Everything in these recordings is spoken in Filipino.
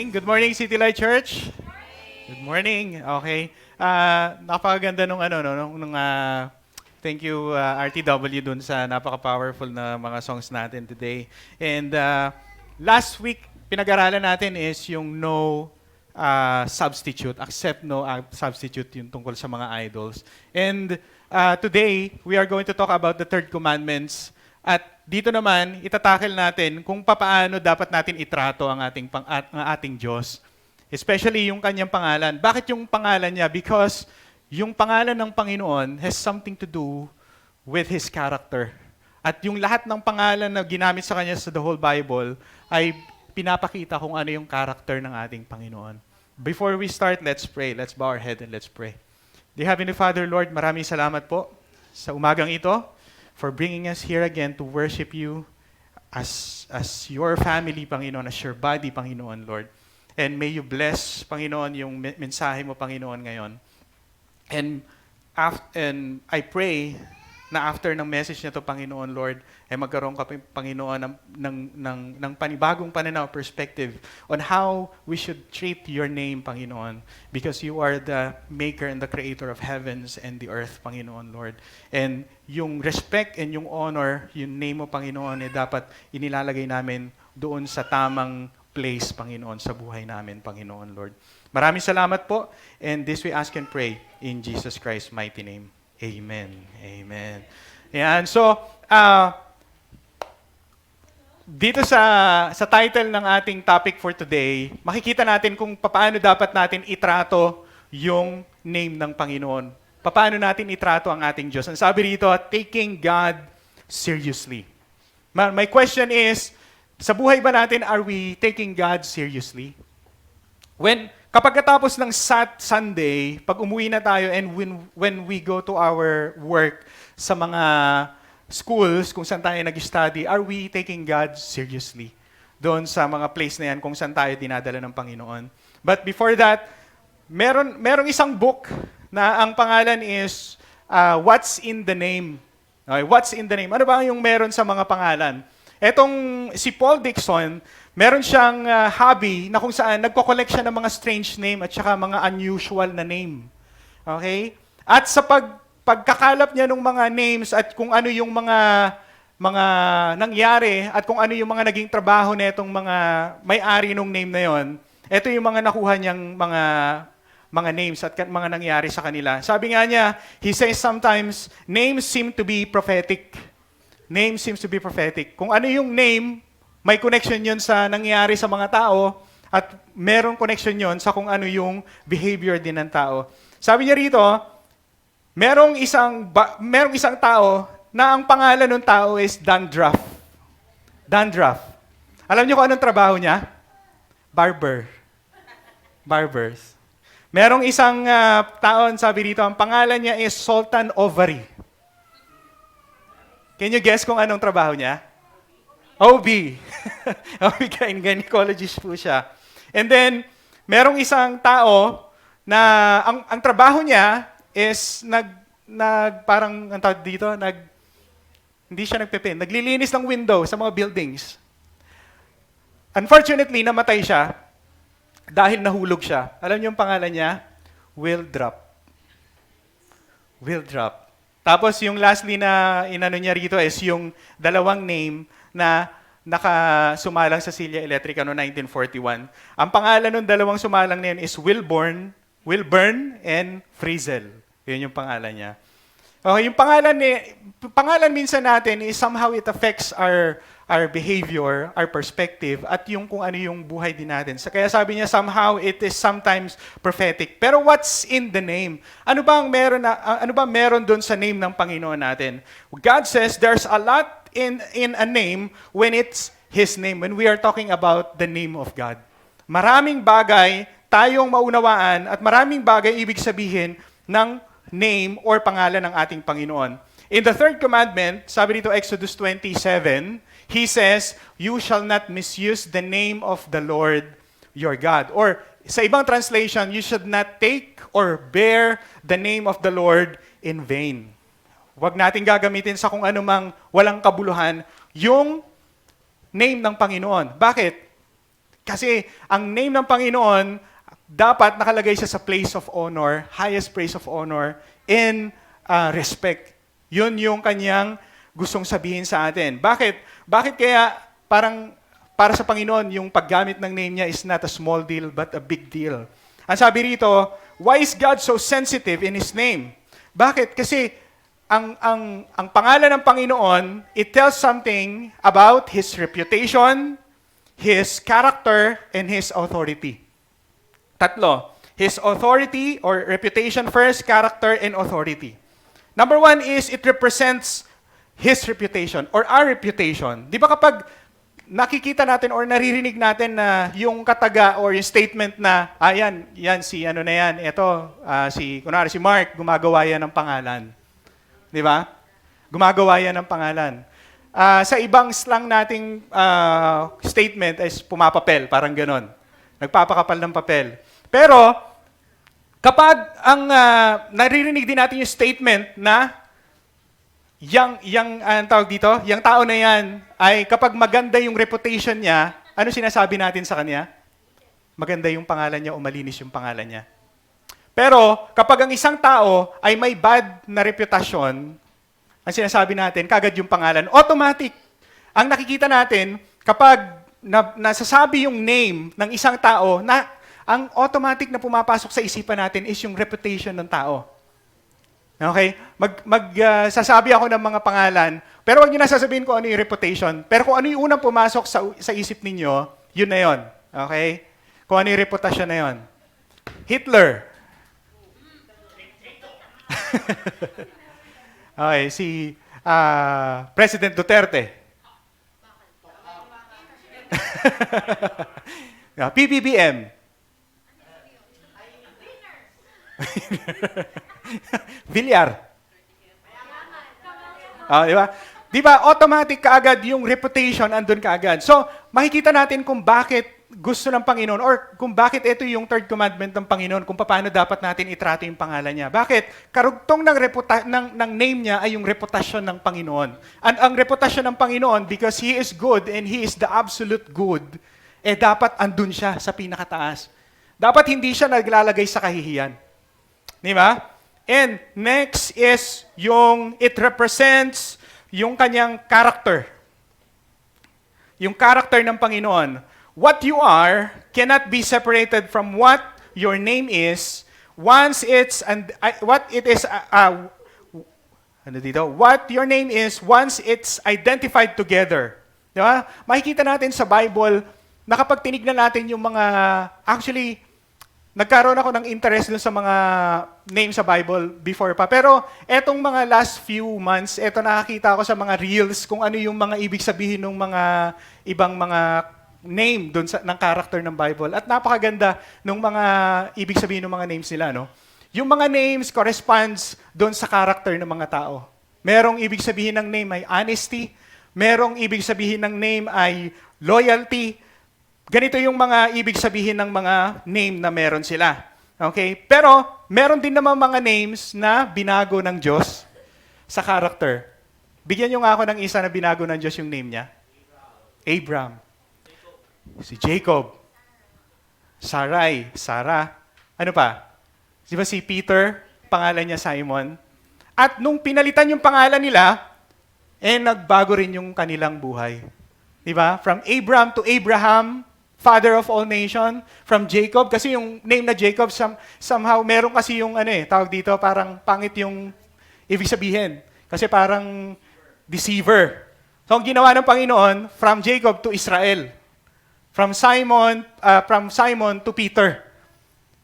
Good morning, City Light Church. Good morning. Okay. Napakaganda nung thank you RTW dun sa napaka-powerful na mga songs natin today. And last week pinag-aralan natin is yung no substitute, accept no substitute yung tungkol sa mga idols. And today we are going to talk about the third commandments. At dito naman, itatakel natin kung papaano dapat natin itrato ang ating Diyos. Especially yung kanyang pangalan. Bakit yung pangalan niya? Because yung pangalan ng Panginoon has something to do with His character. At yung lahat ng pangalan na ginamit sa kanya sa the whole Bible ay pinapakita kung ano yung character ng ating Panginoon. Before we start, let's pray. Let's bow our head and let's pray. Dear Heavenly Father, Lord, maraming salamat po sa umagang ito for bringing us here again to worship you as your family, Panginoon, as your body, Panginoon, Lord. And may you bless, Panginoon, yung mensahe mo, Panginoon, ngayon. And I pray na after ng message nito, Panginoon, Lord, ay magkaroon ka, Panginoon, ng panibagong pananaw, perspective on how we should treat your name, Panginoon, because you are the maker and the creator of heavens and the earth, Panginoon, Lord. And yung respect and yung honor, yung name mo, Panginoon, dapat inilalagay namin doon sa tamang place, Panginoon, sa buhay namin, Panginoon, Lord. Maraming salamat po, and this we ask and pray in Jesus Christ's mighty name. Amen. Amen. Yan. So, dito sa title ng ating topic for today, makikita natin kung paano dapat natin itrato yung name ng Panginoon. Paano natin itrato ang ating Diyos. Ang sabi rito, taking God seriously. My question is, sa buhay ba natin, are we taking God seriously? Kapag katapos ng Sunday, pag umuwi na tayo and when we go to our work sa mga schools kung saan tayo nag-study, are we taking God seriously? Doon sa mga place na yan kung saan tayo dinadala ng Panginoon. But before that, merong isang book na ang pangalan is What's in the Name? Okay, What's in the Name? Ano ba yung meron sa mga pangalan? Etong si Paul Dickson, meron siyang hobby na kung saan nagko-collect siya ng mga strange name at saka mga unusual na name. Okay? At sa pagkakalap niya ng mga names at kung ano yung mga nangyari at kung ano yung mga naging trabaho nitong mga may-ari ng name na yon, ito yung mga nakuha niyang mga names at mga nangyari sa kanila. Sabi nga niya, he says sometimes, names seem to be prophetic. Name seems to be prophetic. Kung ano yung name, may connection yun sa nangyari sa mga tao at merong connection yun sa kung ano yung behavior din ng tao. Sabi niya rito, merong isang tao na ang pangalan ng tao is Dandruff. Dandruff. Alam niyo kung anong trabaho niya? Barbers. Merong isang taon, sabi rito, ang pangalan niya is Sultan Ovary. Can you guess kung anong trabaho niya? OB. OB gynecologist po siya. And then, merong isang tao na ang trabaho niya is parang ang tawag dito, hindi siya naglilinis ng window sa mga buildings. Unfortunately, namatay siya dahil nahulog siya. Alam niyo yung pangalan niya? Will Drop. Tapos yung lastly na inano niya rito is yung dalawang name na nakasumalang sa Silya Electrica noong 1941. Ang pangalan ng dalawang sumalang na yun is Wilburn and Frizzell. Yun yung pangalan niya. Okay, yung pangalan minsan natin is somehow it affects our behavior, our perspective, at yung kung ano yung buhay din natin. Kaya sabi niya, somehow it is sometimes prophetic. Pero what's in the name? Ano ba meron doon sa name ng Panginoon natin? God says there's a lot in a name when it's His name, when we are talking about the name of God. Maraming bagay tayong maunawaan at maraming bagay ibig sabihin ng name or pangalan ng ating Panginoon. In the third commandment, sabi dito Exodus 27, He says, you shall not misuse the name of the Lord your God. Or sa ibang translation, you should not take or bear the name of the Lord in vain. Huwag natin gagamitin sa kung anumang walang kabuluhan yung name ng Panginoon. Bakit? Kasi ang name ng Panginoon, dapat nakalagay siya sa place of honor, highest place of honor, and respect. Yun yung kanyang gustong sabihin sa atin. Bakit? Bakit kaya parang para sa Panginoon, yung paggamit ng name niya is not a small deal, but a big deal. Ang sabi rito, why is God so sensitive in His name? Bakit? Kasi ang pangalan ng Panginoon, it tells something about His reputation, His character, and His authority. Tatlo. His authority or reputation first, character, and authority. Number one is it represents His reputation or our reputation. Di ba kapag nakikita natin or naririnig natin na yung kataga or yung statement na, yan, si ano na yan, kunwari si Mark, gumagawa yan ng pangalan. Di ba? Gumagawa yan ng pangalan. Sa ibang slang nating statement is pumapapel, parang ganon. Nagpapakapal ng papel. Pero, kapag naririnig din natin yung statement na ang tawag dito, yung tao na yan ay kapag maganda yung reputation niya, ano sinasabi natin sa kanya? Maganda yung pangalan niya o malinis yung pangalan niya. Pero kapag ang isang tao ay may bad na reputasyon, ang sinasabi natin, kagad yung pangalan, automatic. Ang nakikita natin, kapag nasasabi yung name ng isang tao, ang automatic na pumapasok sa isipan natin is yung reputation ng tao. Okay? Sasabi ako ng mga pangalan, pero huwag niyo na sasabihin kung ano yung reputation. Pero kung ano yung unang pumasok sa isip ninyo, yun na yun. Okay? Kung ano yung reputasyon na yun. Hitler. Okay, si President Duterte. PBBM. Villar. Di ba? Di ba, automatic kaagad yung reputation andun kaagad. So, makikita natin kung bakit gusto ng Panginoon or kung bakit ito yung third commandment ng Panginoon, kung paano dapat natin itrato yung pangalan niya. Bakit? Karugtong ng name niya ay yung reputasyon ng Panginoon. Ang reputasyon ng Panginoon, because He is good and He is the absolute good, dapat andun siya sa pinakataas. Dapat hindi siya naglalagay sa kahihiyan. Di ba? And next is it represents yung kanyang character. Yung character ng Panginoon. What you are cannot be separated from what your name is what your name is once it's identified together. Di ba? Makikita natin sa Bible na kapag tinignan natin yung mga, actually, nagkaroon ako ng interest dun sa mga names sa Bible before pa. Pero etong mga last few months, nakakita ako sa mga reels kung ano yung mga ibig sabihin ng mga ibang mga name dun ng character ng Bible. At napakaganda ng mga ibig sabihin ng mga names nila. No? Yung mga names corresponds dun sa character ng mga tao. Merong ibig sabihin ng name ay honesty. Merong ibig sabihin ng name ay loyalty. Ganito yung mga ibig sabihin ng mga name na meron sila. Okay? Pero, meron din naman mga names na binago ng Diyos sa character. Bigyan nyo nga ako ng isa na binago ng Diyos yung name niya. Abraham. Si Jacob. Sarai. Sarah. Ano pa? Di ba si Peter, pangalan niya Simon? At nung pinalitan yung pangalan nila, nagbago rin yung kanilang buhay. Di ba? From Abraham to Abraham, Father of all nation, from Jacob, kasi yung name na Jacob, somehow, meron kasi yung, tawag dito, parang pangit yung ibig sabihin. Kasi parang deceiver. So, ang ginawa ng Panginoon, from Jacob to Israel. From Simon to Peter.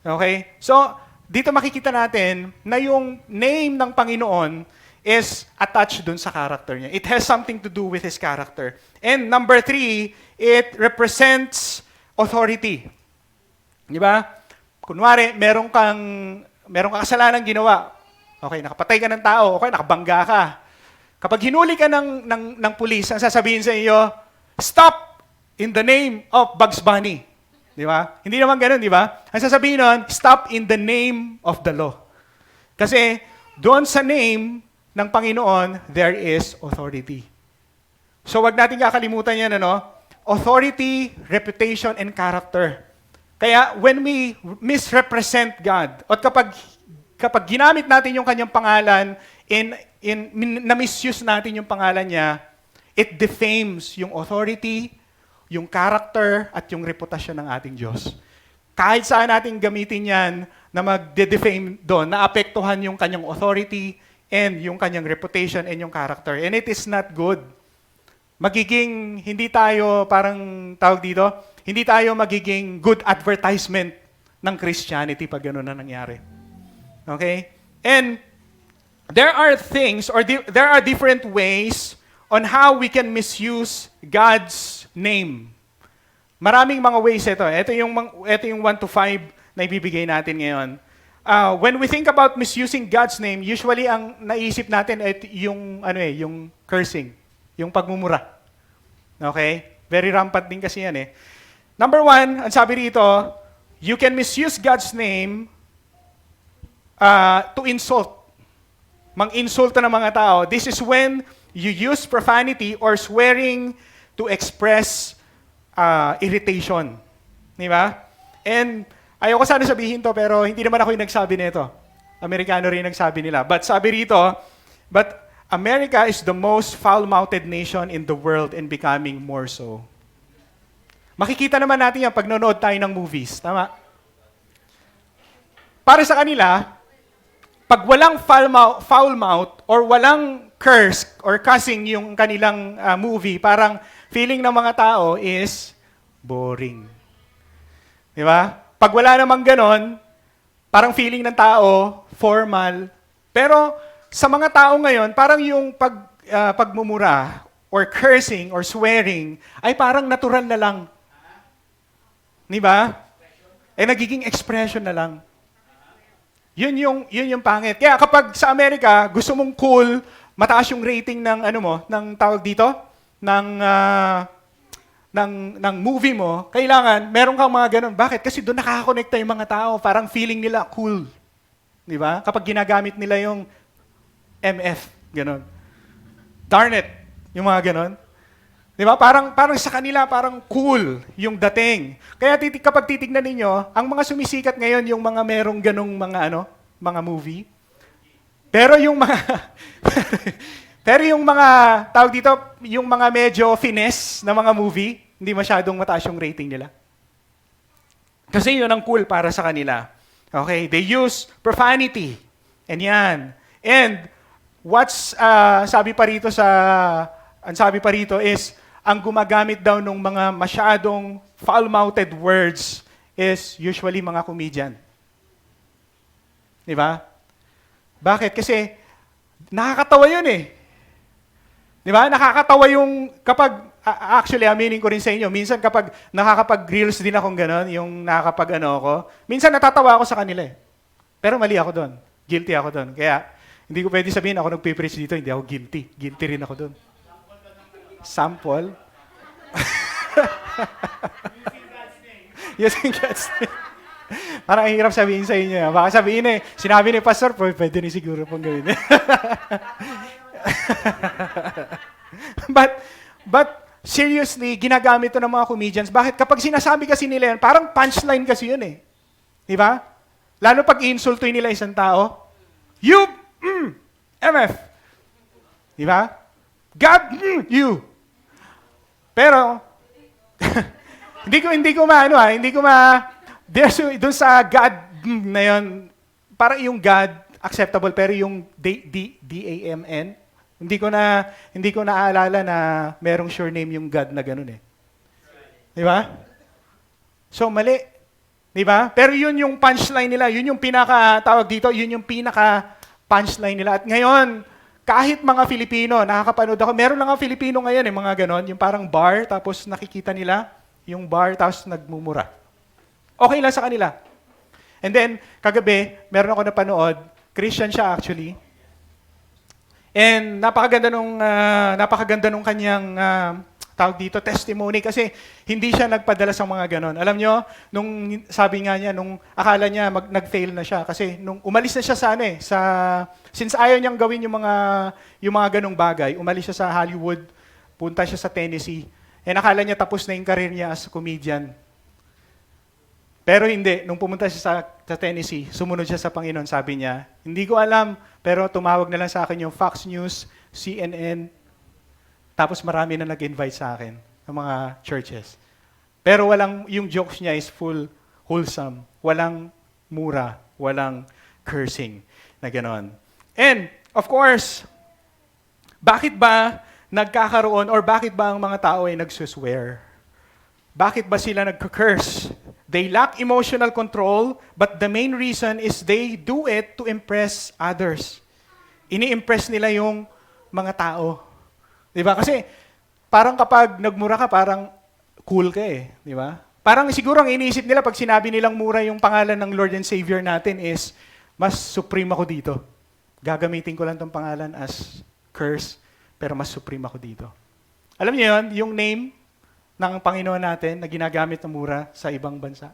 Okay? So, dito makikita natin na yung name ng Panginoon is attached dun sa character niya. It has something to do with His character. And number 3, it represents authority. Di ba? Kunwari, meron kang kasalanan ginawa. Okay, nakapatay ka ng tao. Okay, nakabangga ka. Kapag hinuli ka ng pulis, ang sasabihin sa iyo, stop in the name of Bugs Bunny. Di ba? Hindi naman ganun, di ba? Ang sasabihin nun, stop in the name of the law. Kasi doon sa name ng Panginoon, there is authority. So wag natin kakalimutan yan, authority, reputation, and character. Kaya when we misrepresent God, at kapag ginamit natin yung kanyang pangalan, na-misuse natin yung pangalan niya, it defames yung authority, yung character, at yung reputasyon ng ating Diyos. Kahit saan natin gamitin yan na mag-defame doon, naapektuhan yung kanyang authority, and yung kanyang reputation, and yung character. And it is not good. Magiging, hindi tayo, parang tawag dito, hindi tayo magiging good advertisement ng Christianity pag gano'n na nangyari. Okay? And there are things, or there are different ways on how we can misuse God's name. Maraming mga ways ito. Ito yung 1 to 5 na ibibigay natin ngayon. When we think about misusing God's name, usually ang naisip natin ay yung cursing, yung pagmumura. Okay? Very rampant din kasi yan eh. Number 1, ang sabi rito, you can misuse God's name to insult. Mang-insulta ng mga tao. This is when you use profanity or swearing to express irritation. Di ba? And ayoko sana sabihin to, pero hindi naman ako yung nagsabi nito. Amerikano rin nagsabi nila. But sabi rito, but America is the most foul-mouthed nation in the world and becoming more so. Makikita naman natin yan pag nanonood tayo ng movies. Tama? Para sa kanila, pag walang foul mouth or walang curse or cussing yung kanilang movie, parang feeling ng mga tao is boring. Di ba? Pag wala namang ganon, parang feeling ng tao, formal. Pero sa mga tao ngayon, parang yung pagmumura or cursing or swearing ay parang natural na lang. Di ba? Nagiging expression na lang. Yun yung pangit. Kaya kapag sa Amerika, gusto mong cool, mataas yung rating ng ng tawag dito, ng movie mo, kailangan meron kang mga ganun. Bakit? Kasi doon nakakakonekta yung mga tao, parang feeling nila cool. Di ba? Kapag ginagamit nila yung MF, ganun. Darn it, yung mga ganun. Di ba? Parang sa kanila, parang cool yung dating. Kaya kapag titignan ninyo, ang mga sumisikat ngayon, yung mga merong ganong mga movie. Pero yung mga, tawag dito, yung mga medyo finesse na mga movie, hindi masyadong mataas yung rating nila. Kasi yun ang cool para sa kanila. Okay? They use profanity. And yan. And sabi pa rito is, ang gumagamit daw ng mga masyadong foul-mouthed words is usually mga comedian. Di ba? Bakit? Kasi nakakatawa yun eh. Di ba? Nakakatawa yung actually, aminin ko rin sa inyo, minsan kapag nakakapag-reels din akong gano'n, yung ako, minsan natatawa ako sa kanila eh. Pero mali ako doon. Guilty ako doon. Kaya, hindi ko pwede sabihin ako nagpipreach dito, hindi ako guilty. Guilty rin ako doon. Sample? Using God's name. Parang hirap sabihin sa inyo. Baka sabihin sinabi ni Pastor, pwede rin siguro pong gawin. But seriously, ginagamit ito ng mga comedians. Bakit? Kapag sinasabi kasi nila yan, parang punchline kasi yun eh. Di ba? Lalo pag i-insultuin nila isang tao, you, MF. Di ba? God, you. Pero, hindi ko doon sa God na yun, parang yung God, acceptable, pero yung D-A-M-N, hindi ko naaalala na merong sure name yung God na ganun eh. Di ba? So, mali. Di ba? Pero yun yung punchline nila, yun yung yun yung pinaka-punchline nila. At ngayon, kahit mga Filipino, nakakapanood ako, meron lang ang Filipino ngayon mga ganon, yung parang bar, tapos nakikita nila yung bar, tapos nagmumura. Okay lang sa kanila. And then, kagabi, meron ako napanood, Christian siya actually, and napakaganda nung kanyang tawag dito, testimony, kasi hindi siya nagpadala sa mga ganon. Alam nyo, nung sabi nga niya, nung akala niya nag-fail na siya, kasi nung umalis na siya since ayaw niyang gawin yung mga ganong bagay, umalis siya sa Hollywood, punta siya sa Tennessee, And nakala niya tapos na yung career niya as a comedian. Pero hindi, nung pumunta siya sa Tennessee, sumunod siya sa Panginoon, sabi niya, hindi ko alam, pero tumawag na lang sa akin yung Fox News, CNN, tapos marami na nag-invite sa akin ng mga churches. Pero yung jokes niya is full wholesome, walang mura, walang cursing na ganon. And, of course, bakit ba nagkakaroon or bakit ba ang mga tao ay nagsuswear? Bakit ba sila nagka-curse? They lack emotional control, but the main reason is they do it to impress others. Ini-impress nila yung mga tao. Di ba? Kasi parang kapag nagmura ka, parang cool ka eh. Di ba? Parang siguro ang iniisip nila pag sinabi nilang mura yung pangalan ng Lord and Savior natin is, mas supreme ako dito. Gagamitin ko lang tong pangalan as curse, pero mas supreme ako dito. Alam niyo yun, yung name ng Panginoon natin na ginagamit na mura sa ibang bansa.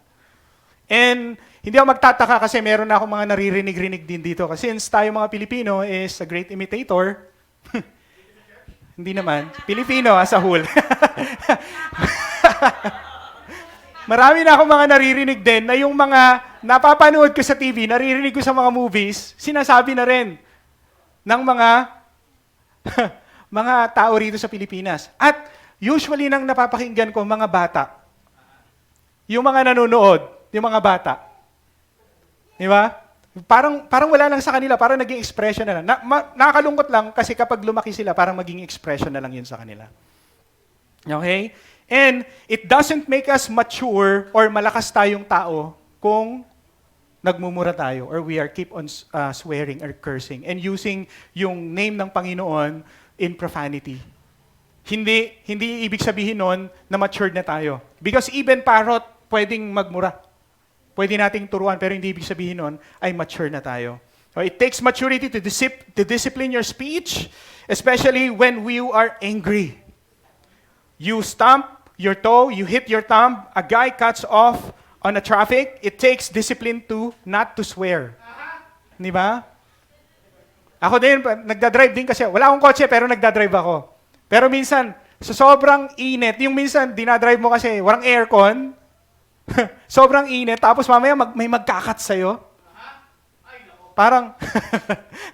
And hindi ako magtataka kasi meron na akong mga naririnig-rinig din dito. Kasi since tayo mga Pilipino is a great imitator, hindi naman, Pilipino as a whole. Marami na akong mga naririnig din na yung mga napapanood ko sa TV, naririnig ko sa mga movies, sinasabi na rin ng mga mga tao rito sa Pilipinas. At usually nang napapakinggan ko, mga bata. Yung mga nanonood, yung mga bata. Di ba? Parang wala lang sa kanila, parang naging expression na lang. Nakakalungkot lang kasi kapag lumaki sila, parang maging expression na lang yun sa kanila. Okay? And it doesn't make us mature or malakas tayong tao kung nagmumura tayo or we are keep on swearing or cursing and using yung name ng Panginoon in profanity. Hindi ibig sabihin nun na matured na tayo. Because even parrot, pwedeng magmura. Pwede nating turuan, pero hindi ibig sabihin nun ay mature na tayo. So it takes maturity to discipline your speech, especially when you are angry. You stomp your toe, you hit your thumb, a guy cuts off on a traffic, it takes discipline to not to swear. Di ba? Ako din, nagdadrive din kasi, wala akong kotse pero nagdadrive ako. Pero minsan, sa sobrang init, yung minsan, dinadrive mo kasi walang aircon, sobrang init, tapos mamaya may magkakat sa'yo. Parang,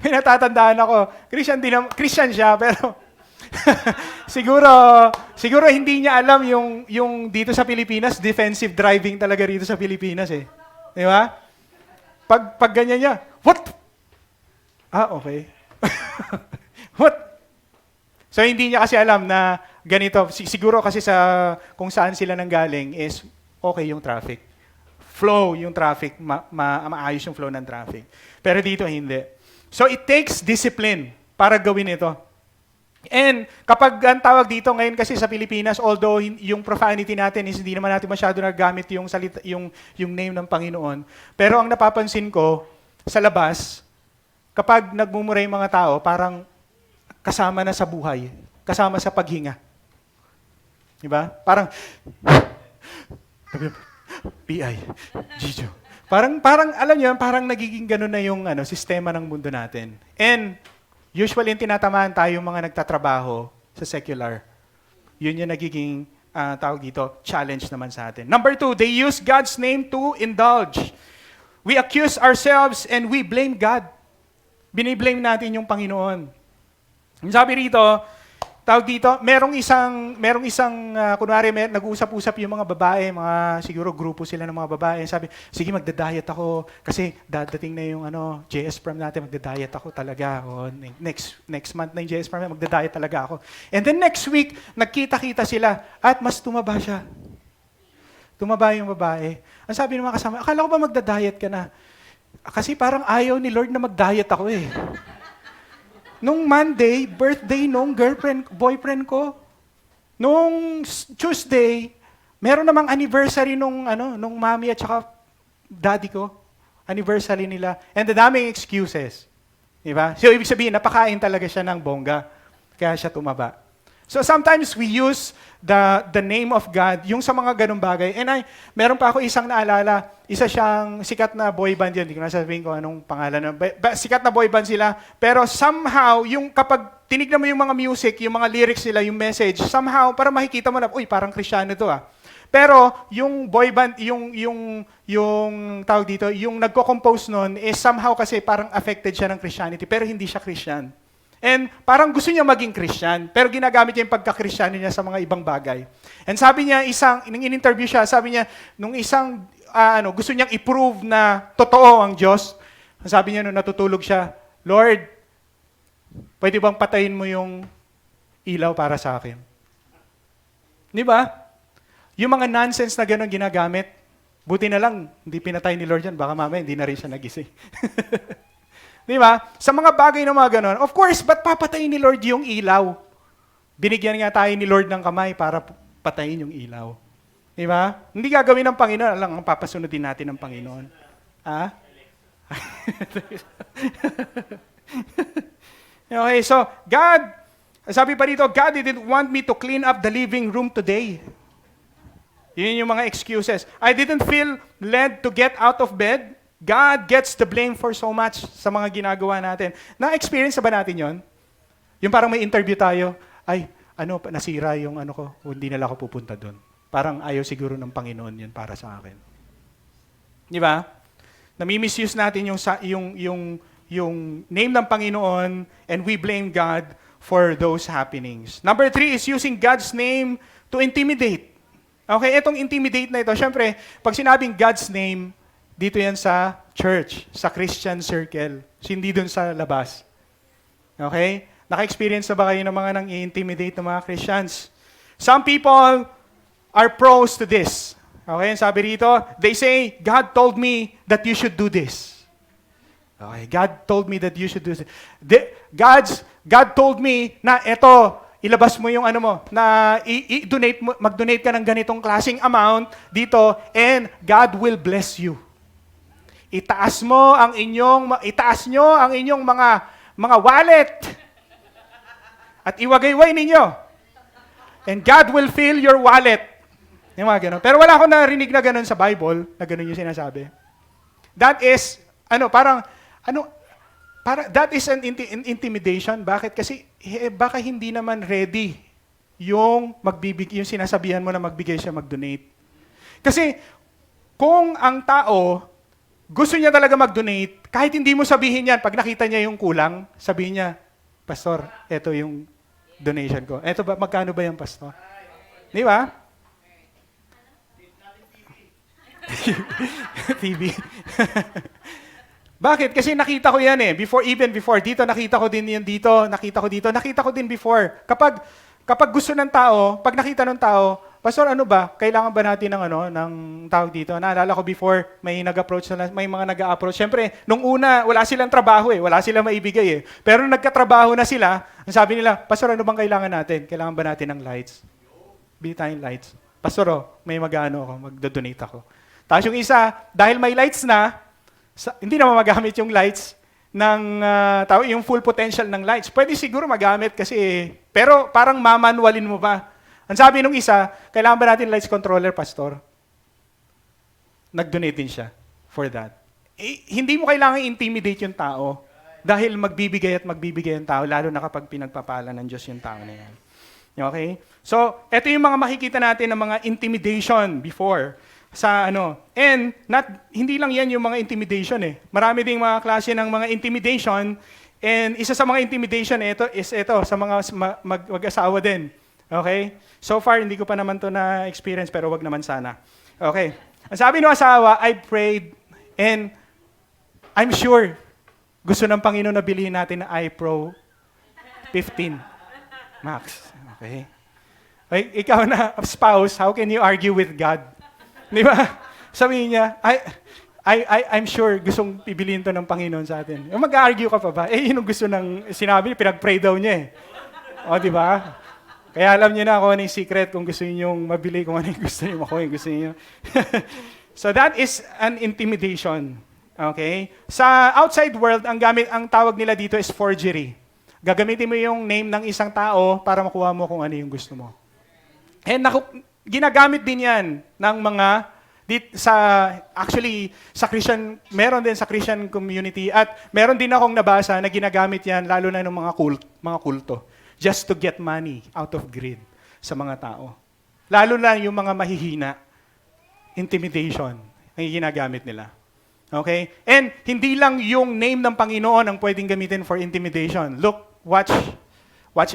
may natatandaan ako, Christian siya, pero siguro hindi niya alam yung dito sa Pilipinas, defensive driving talaga rito sa Pilipinas eh. Di ba? Pag ganyan niya, what? Okay. What? So hindi niya kasi alam na ganito, siguro kasi sa kung saan sila nanggaling is okay yung traffic. Flow yung traffic, maayos yung flow ng traffic. Pero dito hindi. So it takes discipline para gawin ito. And kapag ang tawag dito ngayon kasi sa Pilipinas, although yung profanity natin is hindi naman natin masyado nagamit yung salita, yung name ng Panginoon, pero ang napapansin ko sa labas, kapag nagmumura yung mga tao, parang kasama na sa buhay, kasama sa paghinga. Diba? Parang, PI, Jijo. Parang alam niyo, parang nagiging ganun na yung sistema ng mundo natin. And usually, yung tinatamaan tayo yung mga nagtatrabaho sa secular. Yun yung nagiging, tawag dito, challenge naman sa atin. Number 2, they use God's name to indulge. We accuse ourselves and we blame God. Biniblame natin yung Panginoon. Sabi rito, tawag dito, merong isang kunwari, nag-uusap-usap yung mga babae, siguro grupo sila ng mga babae. Sabi, sige, magda-diet ako kasi dadating na yung JS Prom natin, magda-diet ako talaga. O, next month na yung JS Prom, magda-diet talaga ako. And then next week, nagkita-kita sila at mas tumaba siya. Tumaba yung babae. Ang sabi ng mga kasama, akala ko ba magda-diet ka na? Kasi parang ayaw ni Lord na mag-diet ako eh. Nung Monday, birthday nung boyfriend ko. Nung Tuesday, meron namang anniversary nung mami at saka daddy ko. Anniversary nila. And the daming excuses. Diba? So, ibig sabihin, napakain talaga siya ng bongga. Kaya siya tumaba. So, sometimes we use the name of God, yung sa mga ganung bagay. And meron pa ako isang naalala, isa siyang sikat na boy band yun, hindi ko na sabihin ko anong pangalan. Sikat na boy band sila, pero somehow, yung kapag tinignan mo yung mga music, yung mga lyrics nila, yung message, somehow, para makikita mo na, uy, parang Kristiyano to ah. Pero, yung boy band, yung tawag dito, yung nagko-compose nun, is somehow kasi parang affected siya ng Christianity, pero hindi siya Christian. And parang gusto niya maging Christian, pero ginagamit niya yung pagka-Kristiyano niya sa mga ibang bagay. And sabi niya, nung in-interview siya, sabi niya, nung isang, gusto niyang i-prove na totoo ang Diyos, sabi niya nung natutulog siya, Lord, pwede bang patayin mo yung ilaw para sa akin? Di ba? Yung mga nonsense na gano'n ginagamit, buti na lang, hindi pinatay ni Lord yan, baka mamaya hindi na rin siya nagising. Di ba? Sa mga bagay na mga gano'n, of course, ba't papatayin ni Lord yung ilaw? Binigyan nga tayo ni Lord ng kamay para patayin yung ilaw. Di ba? Hindi gagawin ng Panginoon, alam, ang papasunodin natin ng Panginoon. Ha? Okay, so God, sabi pa dito, God didn't want me to clean up the living room today. Yun yung mga excuses. I didn't feel led to get out of bed. God gets the blame for so much sa mga ginagawa natin. Na-experience ba natin yon? Yung parang may interview tayo, ay, nasira yung ko, hindi nila ako pupunta doon. Parang ayaw siguro ng Panginoon yun para sa akin. Di ba? Nami-misuse natin yung name ng Panginoon and we blame God for those happenings. Number 3 is using God's name to intimidate. Okay, itong intimidate na ito, syempre, pag sinabing God's name, dito yan sa church, sa Christian circle, hindi dun sa labas. Okay? Naka-experience na ba kayo ng mga nang i-intimidate ng mga Christians? Some people are pros to this. Okay, sabi rito, they say, God told me that you should do this. Okay, God told me that you should do this. God told me na eto, ilabas mo yung na i-donate mo, mag-donate ka ng ganitong klaseng amount dito, and God will bless you. Itaas nyo ang inyong mga wallet at iwagayway ninyo. And God will fill your wallet. Yung mga ganun. Pero wala akong narinig na ganun sa Bible, na ganun yung sinasabi. That is, that is an intimidation. Bakit? Kasi baka hindi naman ready yung sinasabihan mo na magbigay siya, mag-donate. Kasi kung ang tao gusto niya talaga mag-donate, kahit hindi mo sabihin yan, pag nakita niya yung kulang, sabihin niya, Pastor, eto yung donation ko. Eto ba, magkano ba yan, Pastor? Di ba? TV. Bakit? Kasi nakita ko yan even before. Dito, nakita ko din yan dito. Nakita ko din before. Kapag gusto ng tao, pag nakita ng tao, Pastor, kailangan ba natin ng tawag dito? Naalala ko before, may mga nag-a-approach. Siyempre, nung una, wala silang trabaho wala silang maibigay Pero nung nagkatrabaho na sila, ang sabi nila, Pastor, ano bang kailangan natin? Kailangan ba natin ng lights? Bili tayong lights. Pastor, may magdo-donate ako. Tapos yung isa, dahil may lights na, hindi na magamit yung lights yung full potential ng lights. Pwede siguro magamit kasi, pero parang mamanualin mo pa. Ang sabi nung isa, kailangan ba natin lights controller, Pastor? Nag-donate din siya for that. Hindi mo kailangan intimidate yung tao dahil magbibigay ang tao, lalo na kapag pinagpapala ng Diyos yung tao na yan. Okay? So, ito yung mga makikita natin ng mga intimidation before. And hindi lang yan yung mga intimidation Marami ding mga klase ng mga intimidation, and isa sa mga intimidation ito sa mga mag-asawa din. Okay? So far, hindi ko pa naman to na-experience, pero wag naman sana. Okay. Ang sabi ng asawa, I prayed, and I'm sure, gusto ng Panginoon na bilhin natin na iPro 15 Max. Okay? Ikaw na spouse, how can you argue with God? Di ba? Sabihin niya, I'm sure gustong pibiliin to ng Panginoon sa atin. Mag-argue ka pa ba? Yun ang gusto ng sinabi, pinag-pray daw niya O, di ba? Kaya alam niyo na kung ano yung secret, kung gusto niyo mabili, kung ano yung gusto niyo makuha, gusto niyo. So that is an intimidation. Okay? Sa outside world, ang tawag nila dito is forgery. Gagamitin mo yung name ng isang tao para makuha mo kung ano yung gusto mo. And ginagamit din yan ng mga Actually, sa Christian, meron din sa Christian community at meron din akong nabasa na ginagamit yan lalo na ng mga kulto just to get money out of greed sa mga tao. Lalo na yung mga mahihina, intimidation ang ginagamit nila. Okay? And hindi lang yung name ng Panginoon ang pwedeng gamitin for intimidation. Look, watch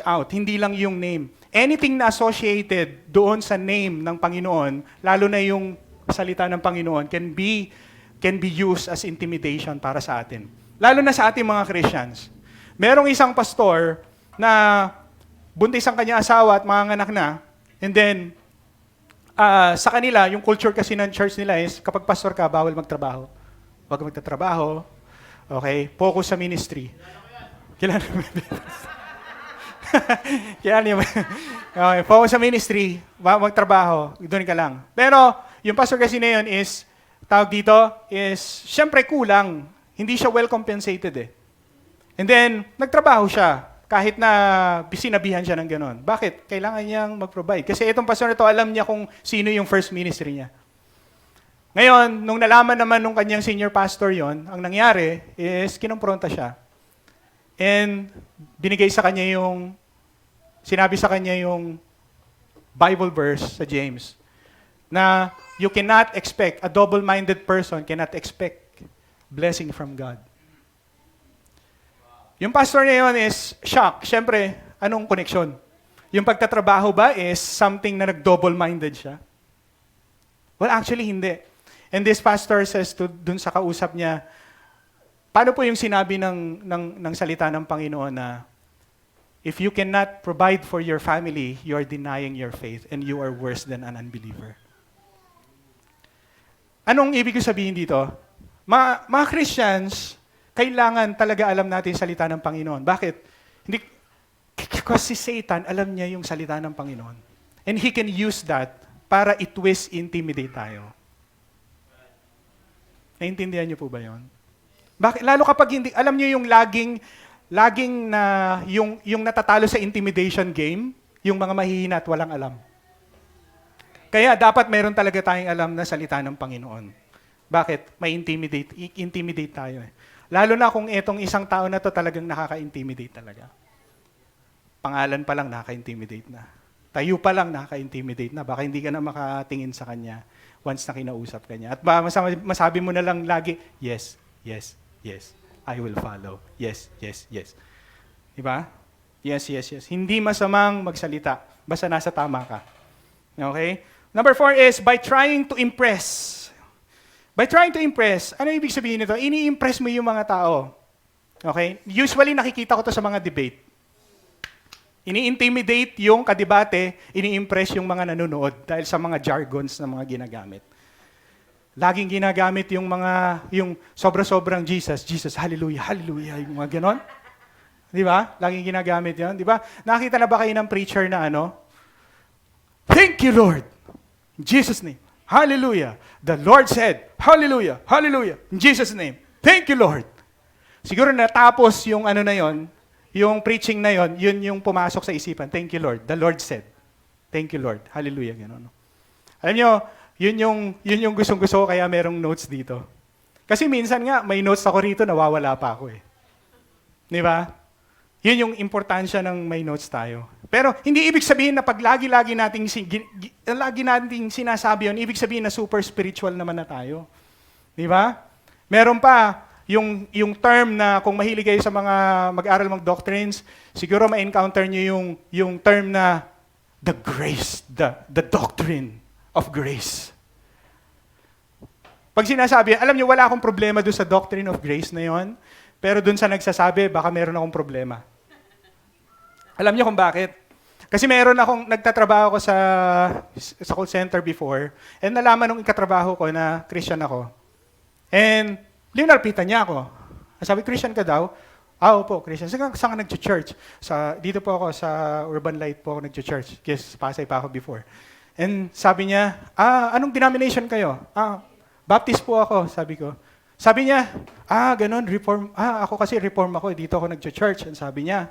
out. Hindi lang yung name. Anything na associated doon sa name ng Panginoon, lalo na yung salita ng Panginoon, can be used as intimidation para sa atin. Lalo na sa ating mga Christians. Merong isang pastor na buntis ang kanyang asawa at mga anak na, and then, sa kanila, yung culture kasi ng church nila is, kapag pastor ka, bawal magtrabaho. Huwag magtatrabaho. Okay? Focus sa ministry. Kilala mo Kilala niyo ba? Okay, focus sa ministry, magtrabaho, doon ka lang. Pero, yung pastor kasi na yun is, tawag dito, is, syempre kulang. Hindi siya well compensated eh. And then, nagtrabaho siya, kahit na sinabihan siya ng gano'n. Bakit? Kailangan niyang mag-provide. Kasi itong pastor na to, alam niya kung sino yung first ministry niya. Ngayon, nung nalaman naman nung kanyang senior pastor yon, ang nangyari is, kinumpronta siya. And, binigay sa kanya sinabi sa kanya yung Bible verse sa James, na you cannot expect, a double-minded person cannot expect blessing from God. Yung pastor na yun is shocked. Siyempre, anong connection? Yung pagtatrabaho ba is something na nag-double-minded siya? Well, actually, hindi. And this pastor says dun sa kausap niya, paano po yung sinabi ng salita ng Panginoon na, if you cannot provide for your family, you are denying your faith and you are worse than an unbeliever. Anong ibig ko sabihin dito? Mga Christians, kailangan talaga alam natin salita ng Panginoon. Bakit? Kasi si Satan, alam niya yung salita ng Panginoon. And he can use that para i-twist, intimidate tayo. Naintindihan niyo po ba yun? Bakit? Lalo kapag hindi, alam niyo yung laging na, yung natatalo sa intimidation game, yung mga mahihina at walang alam. Kaya dapat meron talaga tayong alam na salita ng Panginoon. Bakit? May intimidate tayo eh. Lalo na kung itong isang tao na to talagang nakaka-intimidate talaga. Pangalan pa lang nakaka-intimidate na. Tayo pa lang nakaka-intimidate na. Baka hindi ka na makatingin sa kanya once na kinausap ka niya. At masabi mo na lang lagi, yes, yes, yes. I will follow. Yes, yes, yes. Diba? Yes, yes, yes. Hindi masamang magsalita. Basta nasa tama ka. Okay? Number 4 is by trying to impress. By trying to impress, ano ibig sabihin nito? Ini-impress mo yung mga tao. Okay? Usually nakikita ko to sa mga debate. Ini-intimidate yung kadebate, ini-impress yung mga nanonood dahil sa mga jargons na mga ginagamit. Laging ginagamit yung sobra-sobrang Jesus, hallelujah, hallelujah, yung mga ganon. Di ba? Laging ginagamit yun. Di ba? Nakita na ba kayo ng preacher na thank you, Lord. In Jesus' name. Hallelujah. The Lord said, hallelujah, hallelujah. In Jesus' name. Thank you, Lord. Siguro natapos yung na yon, yung preaching na yon, yun yung pumasok sa isipan. Thank you, Lord. The Lord said. Thank you, Lord. Hallelujah. Ganon. Alam nyo, yun yung gustong-gusto ko kaya merong notes dito. Kasi minsan nga, may notes ako rito, nawawala pa ako eh. Di ba? Yun yung importansya ng may notes tayo. Pero hindi ibig sabihin na pag lagi nating sinasabi yun, ibig sabihin na super spiritual naman na tayo. Di ba? Meron pa, yung term na kung mahilig kayo sa mga mag-aral mga doctrines, siguro ma-encounter nyo yung term na the grace, the doctrine of grace. Pag sinasabi, alam nyo, wala akong problema doon sa doctrine of grace na yon, pero doon sa nagsasabi, baka meron akong problema. Alam nyo kung bakit? Kasi meron akong, nagtatrabaho ko sa call center before, and nalaman nung ikatrabaho ko na Christian ako. And, linarpitan niya ako. Sabi, Christian ka daw? Opo, Christian. Saan ka nag-church? Dito po ako, sa Urban Light po ako nag-church. Kasi Pasay pa ako before. And sabi niya, anong denomination kayo? Baptist po ako, sabi ko. Sabi niya, ganun, reform. Ako kasi reform ako, dito ako nag-church. And sabi niya,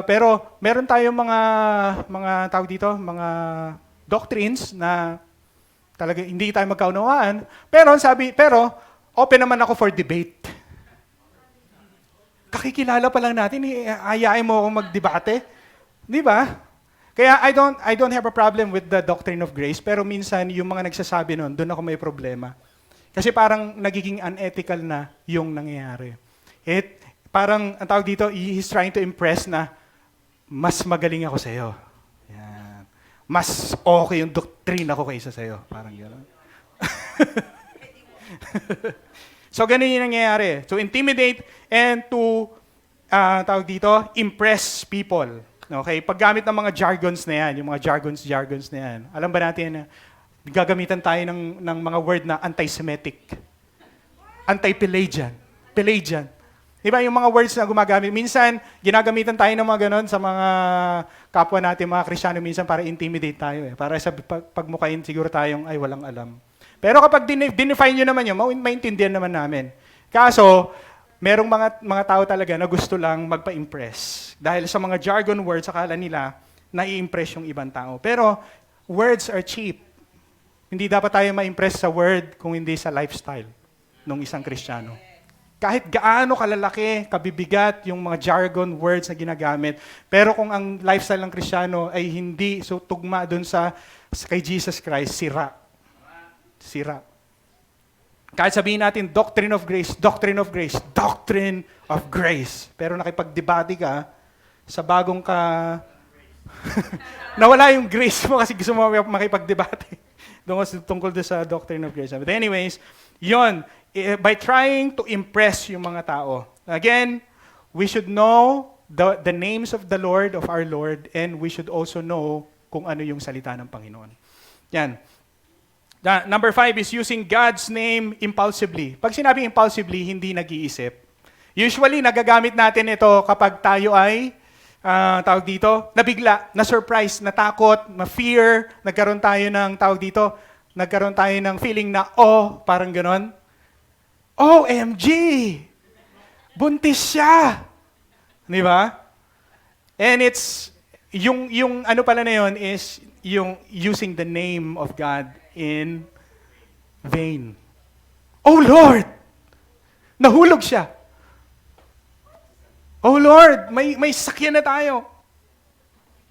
pero meron tayong mga tawag dito, mga doctrines na talaga hindi tayo magkaunawaan. Pero open naman ako for debate. Kakikilala pa lang natin, ayain mo akong magdebate. Di ba? Kaya I don't have a problem with the doctrine of grace, pero minsan yung mga nagsasabi nun, doon ako may problema. Kasi parang nagiging unethical na yung nangyayari. Parang, ang tawag dito, he's trying to impress na mas magaling ako sa'yo. Yan. Mas okay yung doktrina ko kaysa sa'yo. Parang gano'n. So, ganun yung nangyayari. To intimidate and to, tawag dito, impress people. Okay? Paggamit ng mga jargons na yan, yung mga jargons na yan, alam ba natin na gagamitan tayo ng mga word na anti-Semitic, anti-Pelagian. Di ba yung mga words na gumagamit? Minsan, ginagamitan tayo ng mga ganon sa mga kapwa natin, mga Kristiyano, minsan para intimidate tayo. Para sa pagmukain siguro tayong, ay, walang alam. Pero kapag dinefine nyo naman yun, maintindihan naman namin. Kaso, merong mga tao talaga na gusto lang magpa-impress. Dahil sa mga jargon words, akala nila, nai-impress yung ibang tao. Pero, words are cheap. Hindi dapat tayo ma-impress sa word kung hindi sa lifestyle ng isang Kristiyano. Kahit gaano kalalaki, kabibigat yung mga jargon words na ginagamit, pero kung ang lifestyle ng Kristiyano ay hindi tugma dun sa kay Jesus Christ, sira. Kahit sabihin natin, doctrine of grace. Pero nakipagdebate ka, sa bagong ka, nawala yung grace mo kasi gusto mo makipagdebate. Tungkol doon sa doctrine of grace. But anyways, yon, by trying to impress yung mga tao. Again, we should know the names of the Lord, of our Lord, and we should also know kung ano yung salita ng Panginoon. Yan. Number 5 is using God's name impulsively. Pag sinabing impulsively, hindi nag-iisip. Usually, nagagamit natin ito kapag tayo ay, tawag dito, nabigla, na-surprise, natakot, ma-fear, nagkaroon tayo ng feeling na, parang ganon. OMG! Buntis siya! Di ba? And it's, yung ano pala na yun is yung using the name of God in vain. Oh Lord! Nahulog siya. Oh Lord, may sakyan na tayo.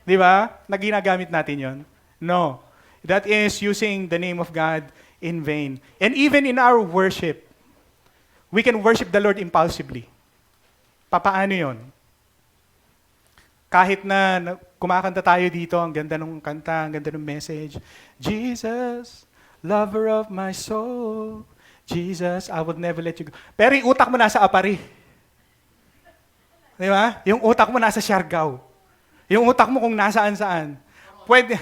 Di ba? Naginagamit natin yon? No. That is using the name of God in vain. And even in our worship, we can worship the Lord impulsively. Papaano yon? Kahit na kumakanta tayo dito, ang ganda ng kanta, ang ganda ng message. Jesus, lover of my soul. Jesus, I would never let you go. Pero yung utak mo nasa Apari. Di ba? Yung utak mo nasa Siargao. Yung utak mo kung nasaan-saan. Pwede,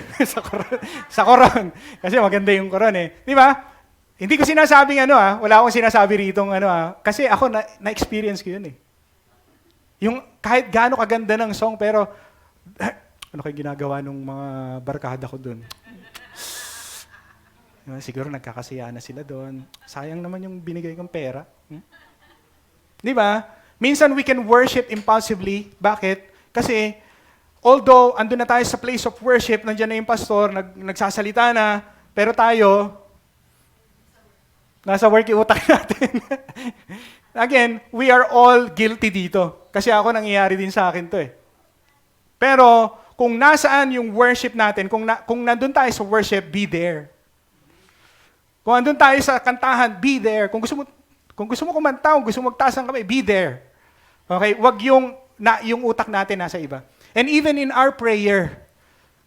sa koron. Kasi maganda yung koron eh. Di ba? Hindi ko sinasabing wala akong sinasabi rito kasi ako na-experience ko yun eh. Yung kahit gaano kaganda ng song, pero ano kayo ginagawa ng mga barkada ko dun? Siguro nagkakasaya na sila doon. Sayang naman yung binigay kong pera. Di ba? Minsan we can worship impulsively. Bakit? Kasi although andun na tayo sa place of worship, nandiyan na yung pastor, nagsasalita na, pero tayo, nasa work yung utak natin. Again, we are all guilty dito. Kasi ako nangyayari din sa akin to eh. Pero kung nasaan yung worship natin, kung nandun tayo sa worship, be there. Kung nandun tayo sa kantahan, be there. Kung gusto mo kumanta, kung gusto mo magtaas ng kamay, be there. Okay? Wag yung utak natin nasa iba. And even in our prayer,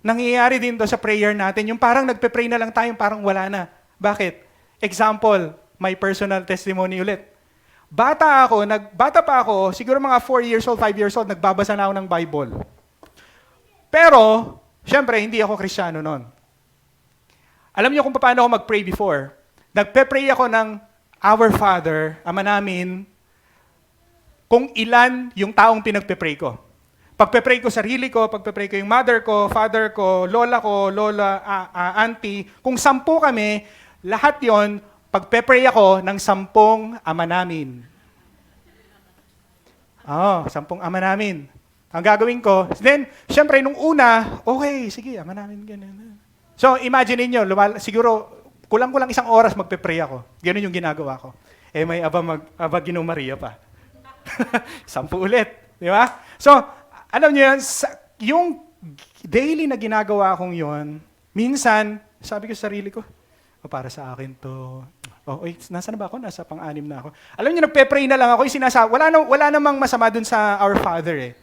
nangyayari din to sa prayer natin, yung parang nagpe-pray na lang tayo, parang wala na. Bakit? Example, my personal testimony ulit. Bata pa ako, siguro mga 4 years old, 5 years old, nagbabasa na ako ng Bible. Pero, syempre, hindi ako Kristiyano noon. Alam niyo kung paano ako mag-pray before? Nagpe-pray ako ng Our Father, Ama namin, kung ilan yung taong pinagpe-pray ko. Pagpe-pray ko sarili ko, pagpe-pray ko yung mother ko, father ko, lola, auntie, kung 10 kami, lahat yon pagpe-pray ako ng 10 ama namin. 10 ama namin. Ang gagawin ko, then, syempre, nung una, okay, sige, ama namin, ganyan. So, imagine niyo siguro, kulang-kulang 1 oras magpe-pray ako. Ganun yung ginagawa ko. May Aba Ginong Maria pa. 10 ulit. Di ba? So, alam niyo yan, yung daily na ginagawa kong yon, minsan, sabi ko sa sarili ko, para sa akin to. Nasa na ba ako? Nasa pang-6 na ako. Alam niyo, nagpe-pray na lang ako. Wala namang masama dun sa Our Father eh.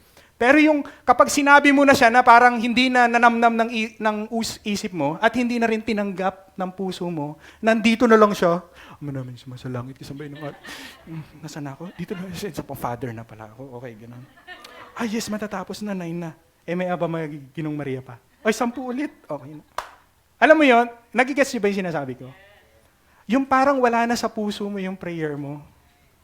Pero yung kapag sinabi mo na siya na parang hindi na nanamnam ng isip mo at hindi na rin tinanggap ng puso mo, nandito na lang siya. Namin sumasalangit, isambay ng nasaan ako? Dito na, sa Father na pala ako. Okay, gano'n. Yes, matatapos na, 9 na. May Aba Ginong Maria pa. 10 ulit. Okay na. Alam mo yon, nagigets niyo ba yung sinasabi ko? Yung parang wala na sa puso mo yung prayer mo.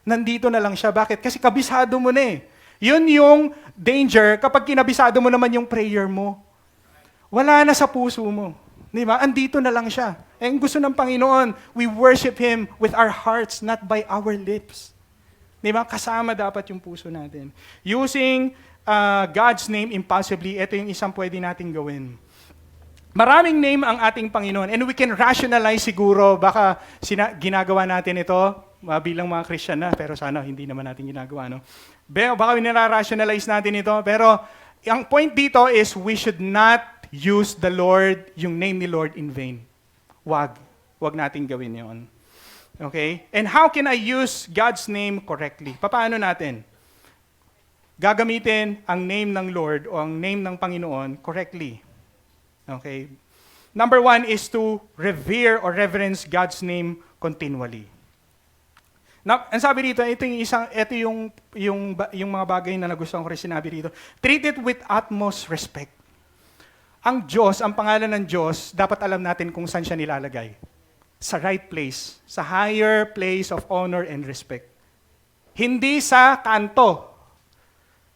Nandito na lang siya. Bakit? Kasi kabisado mo na eh. Yun yung danger kapag kinabisado mo naman yung prayer mo. Wala na sa puso mo. Di ba? Andito na lang siya. Ang gusto ng Panginoon, we worship Him with our hearts, not by our lips. Di ba? Kasama dapat yung puso natin. Using God's name impulsively, ito yung isang pwede nating gawin. Maraming name ang ating Panginoon and we can rationalize siguro, baka ginagawa natin ito bilang mga Christian na, pero sana hindi naman natin ginagawa, no? Baka nira-rationalize natin ito, pero ang point dito is we should not use the Lord, yung name ni Lord in vain. Wag natin gawin yon. Okay? And how can I use God's name correctly? Paano natin gagamitin ang name ng Lord o ang name ng Panginoon correctly? Okay? Number 1 is to revere or reverence God's name continually. Now, ang sabi dito, ito yung mga bagay na nagustuhan ko rin sinabi dito. Treat it with utmost respect. Ang Diyos, ang pangalan ng Diyos, dapat alam natin kung saan siya nilalagay. Sa right place, sa higher place of honor and respect. Hindi sa kanto.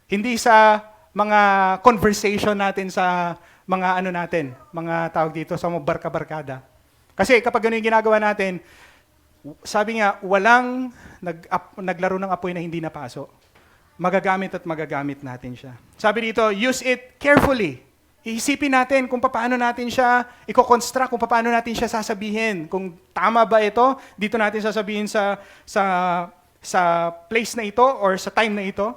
Hindi sa mga conversation natin sa mga mga tawag dito, sa mga barka-barkada. Kasi kapag gano'n yung ginagawa natin, sabi nga, walang naglaro ng apoy na hindi napaso. Magagamit at magagamit natin siya. Sabi dito, use it carefully. Iisipin natin kung paano natin siya i-construct, kung paano natin siya sasabihin. Kung tama ba ito, dito natin sasabihin sa place na ito or sa time na ito.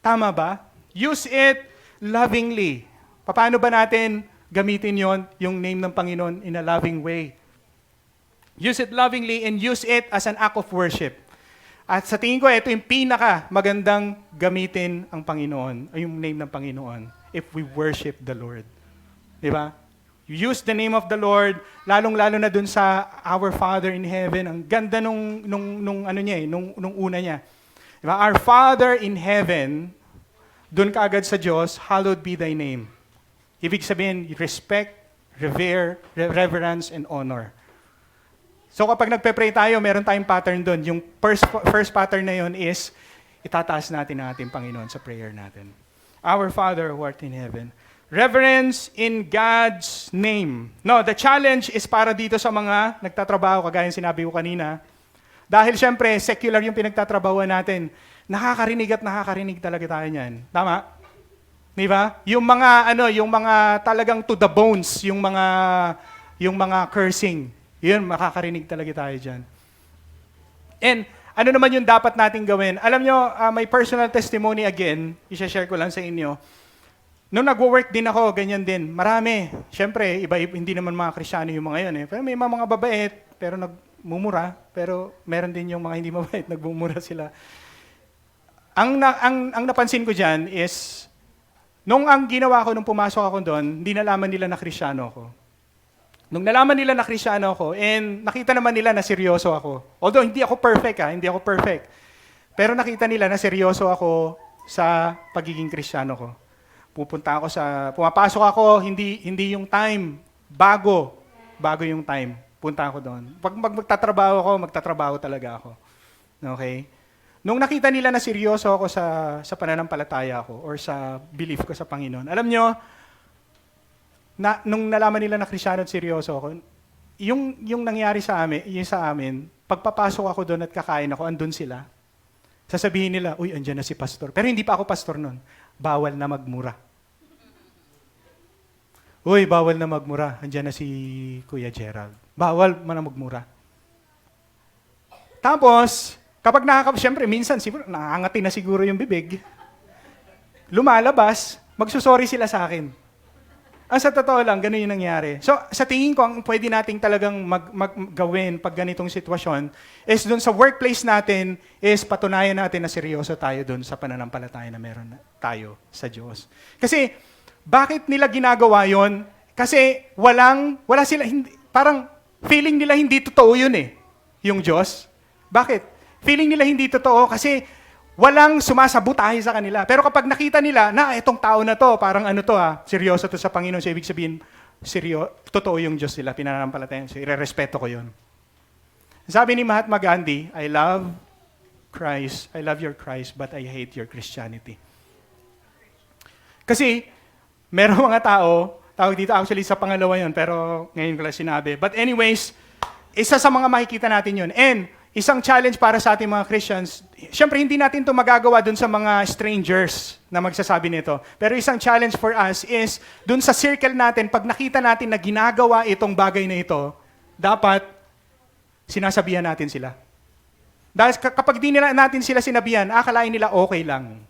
Tama ba? Use it lovingly. Paano ba natin gamitin yung name ng Panginoon in a loving way? Use it lovingly and use it as an act of worship. At sa tingin ko, ito yung magandang gamitin ang Panginoon, yung name ng Panginoon, if we worship the Lord. Di ba? You use the name of the Lord, lalong-lalo na dun sa Our Father in Heaven. Ang ganda nung una niya. Di ba? Our Father in Heaven, dun ka agad sa Diyos, hallowed be thy name. Ibig sabihin, respect, revere, reverence, and honor. So kapag nagpe-pray tayo, meron tayong pattern doon. Yung first pattern na yon is, itataas natin ang ating Panginoon sa prayer natin. Our Father who art in heaven. Reverence in God's name. No, the challenge is para dito sa mga nagtatrabaho, kagaya yung sinabi ko kanina. Dahil syempre, secular yung pinagtatrabahuan natin. Nakakarinig talaga tayo niyan. Tama? Di ba? Yung mga talagang to the bones, yung mga cursing. Yun, makakarinig talaga tayo dyan. And ano naman yung dapat nating gawin? Alam nyo, may personal testimony again, isa-share ko lang sa inyo. Nung nagwo-work din ako, ganyan din. Marami. Siyempre, hindi naman mga Kristyano yung mga yun. Pero may mga babait, pero nagmumura. Pero meron din yung mga hindi mabait, nagmumura sila. Ang napansin ko dyan is, nung ang ginawa ko nung pumasok ako doon, hindi nalaman nila na Kristyano ako. Nung nalaman nila na Kristyano ako, and nakita naman nila na seryoso ako. Although hindi ako perfect. Pero nakita nila na seryoso ako sa pagiging Kristyano ko. Pumapasok ako, hindi yung time, bago yung time. Punta ako doon. Pag magtatrabaho talaga ako. Okay? Nung nakita nila na seryoso ako sa pananampalataya ko or sa belief ko sa Panginoon, alam nyo, nung nalaman nila na Kristyano at seryoso ako, yung nangyari sa amin, pagpapasok ako doon at kakain ako, andun sila. Sasabihin nila, uy, andyan na si pastor. Pero hindi pa ako pastor noon. Bawal na magmura. Uy, bawal na magmura. Andyan na si Kuya Gerald. Bawal manamagmura. Tapos, kapag siyempre, minsan, siguro, nakangati na siguro yung bibig. Lumalabas, magsusorry sila sa akin. Sa totoo lang, ganun yung nangyari. So, sa tingin ko, ang pwede nating talagang gawin pag ganitong sitwasyon is dun sa workplace natin is patunayan natin na seryoso tayo dun sa pananampalataya na meron tayo sa Diyos. Kasi, bakit nila ginagawa yon? Kasi wala sila, parang feeling nila hindi totoo yun yung Diyos. Bakit? Feeling nila hindi totoo kasi walang sumasabotahe sa kanila. Pero kapag nakita nila na itong tao na to, parang seryoso to sa Panginoon. So ibig sabihin, totoo yung Diyos nila, pinanampalataya. So irerespeto ko yun. Sabi ni Mahatma Gandhi, I love Christ, I love your Christ, but I hate your Christianity. Kasi, merong mga tawag dito actually sa pangalawa yun, pero ngayon ko lang sinabi. But anyways, isa sa mga makikita natin yun. And, isang challenge para sa ating mga Christians, syempre hindi natin to magagawa dun sa mga strangers na magsasabi nito. Pero isang challenge for us is, dun sa circle natin, pag nakita natin na ginagawa itong bagay na ito, dapat sinasabihan natin sila. Dahil kapag di natin sila sinabihan, akalain nila okay lang.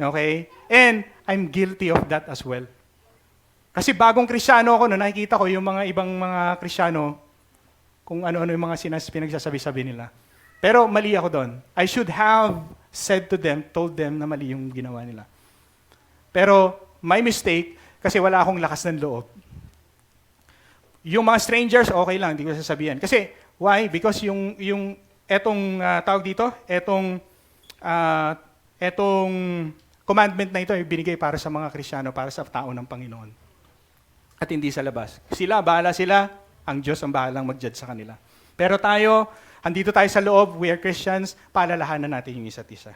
Okay? And I'm guilty of that as well. Kasi bagong Kristiyano ako, nakikita ko yung mga ibang mga Kristiyano, kung ano-ano yung mga pinagsasabi-sabi nila. Pero mali ako doon. I should have said to them, told them na mali yung ginawa nila. Pero my mistake, kasi wala akong lakas ng loob. Yung mga strangers, okay lang, hindi ko sasabihan. Kasi, why? Because etong commandment na ito ay binigay para sa mga Kristiyano, para sa tao ng Panginoon. At hindi sa labas. Bahala sila, ang Diyos ang bahalang mag-judge sa kanila. Pero tayo, andito tayo sa loob, we are Christians, paalalahanan natin yung isa't isa.